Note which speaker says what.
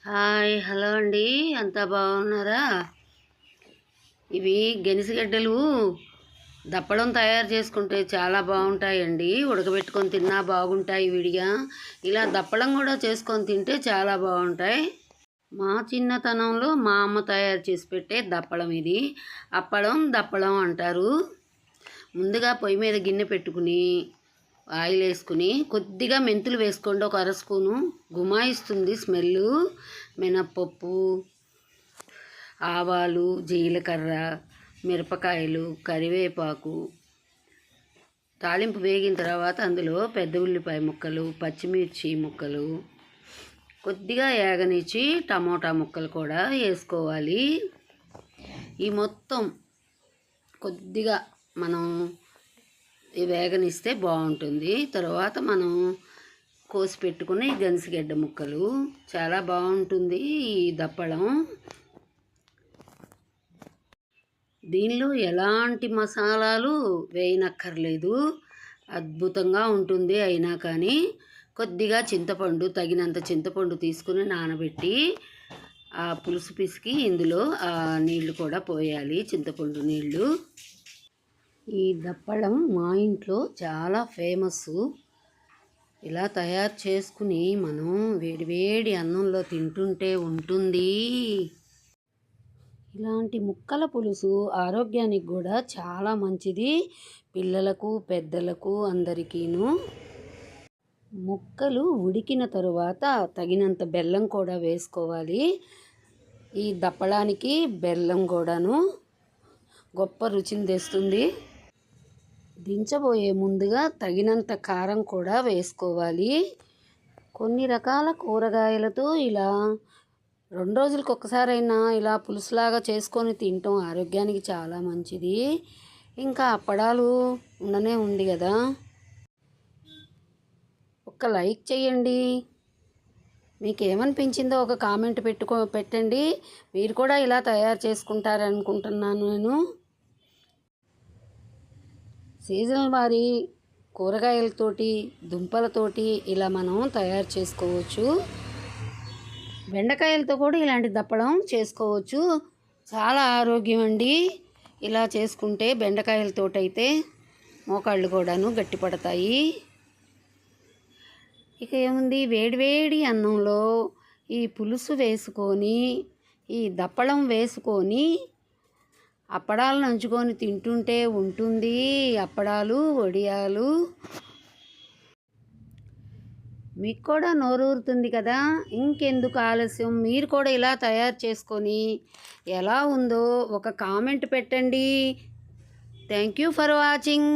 Speaker 1: Hi hello అండి, అంతా బాగున్నారా? ఇవి గెనిసిగడ్డలు దప్పడం తయారు చేసుకుంటే చాలా బాగుంటాయండి. ఉడకబెట్టుకొని తిన్నా బాగుంటాయి విడిగా. ఇలా దప్పడం కూడా చేసుకొని తింటే చాలా బాగుంటాయి. మా చిన్నతనంలో మా అమ్మ తయారు చేసి పెట్టే దప్పడం ఇది. అప్పడం దప్పడం అంటారు. ముందుగా పొయ్యి మీద గిన్నె పెట్టుకుని ఆయిల్ వేసుకుని కొద్దిగా మెంతులు వేసుకోండి, ఒక 1/2 స్పూను. గుమాయిస్తుంది స్మెల్. మినప్పప్పు, ఆవాలు, జీలకర్ర, మిరపకాయలు, కరివేపాకు తాలింపు వేగిన తర్వాత అందులో పెద్ద ఉల్లిపాయ ముక్కలు, పచ్చిమిర్చి ముక్కలు కొద్దిగా ఏగనిచ్చి టమోటా ముక్కలు కూడా వేసుకోవాలి. ఈ మొత్తం కొద్దిగా మనం వేగనిస్తే బాగుంటుంది. తర్వాత మనం కోసి పెట్టుకుని గెనిసిగడ్డ ముక్కలు, చాలా బాగుంటుంది ఈ దప్పడం. దీనిలో ఎలాంటి మసాలాలు వేయనక్కర్లేదు, అద్భుతంగా ఉంటుంది. అయినా కానీ కొద్దిగా చింతపండు, తగినంత చింతపండు తీసుకుని నానబెట్టి ఆ పులుసు పిసికి ఇందులో ఆ నీళ్లు కూడా పోయాలి, చింతపండు నీళ్లు. ఈ దప్పడం మా ఇంట్లో చాలా ఫేమస్. ఇలా తయారు చేసుకుని మనం వేడివేడి అన్నంలో తింటుంటే ఉంటుంది. ఇలాంటి ముక్కల పులుసు ఆరోగ్యానికి కూడా చాలా మంచిది, పిల్లలకు పెద్దలకు అందరికీను. ముక్కలు ఉడికిన తరువాత తగినంత బెల్లం కూడా వేసుకోవాలి. ఈ దప్పడానికి బెల్లం కూడాను గొప్ప రుచిని తెస్తుంది. దించబోయే ముందుగా తగినంత కారం కూడా వేసుకోవాలి. కొన్ని రకాల కూరగాయలతో ఇలా 2 రోజులకు ఒక్కసారైనా ఇలా పులుసులాగా చేసుకొని తినటం ఆరోగ్యానికి చాలా మంచిది. ఇంకా అప్పడాలు ఉండనే ఉంది కదా, ఒక్క లైక్ చేయండి. మీకు ఏమనిపించిందో ఒక కామెంట్ పెట్టండి. మీరు కూడా ఇలా తయారు చేసుకుంటారనుకుంటున్నాను నేను. సీజనల్ వారి కూరగాయలతోటి, దుంపలతోటి ఇలా మనం తయారు చేసుకోవచ్చు. బెండకాయలతో కూడా ఇలాంటి దప్పడం చేసుకోవచ్చు. చాలా ఆరోగ్యం అండి ఇలా చేసుకుంటే. బెండకాయలతోటైతే మోకాళ్ళు కూడాను గట్టిపడతాయి. ఇక ఏముంది, వేడివేడి అన్నంలో ఈ పులుసు వేసుకొని, ఈ దప్పడం వేసుకొని అప్పడాలు నంచుకొని తింటుంటే ఉంటుంది. అప్పడాలు, వడియాలు. మీకు కూడా నోరూరుతుంది కదా, ఇంకెందుకు ఆలస్యం, మీరు కూడా ఇలా తయారు చేసుకొని ఎలా ఉందో ఒక కామెంట్ పెట్టండి. Thank you for watching.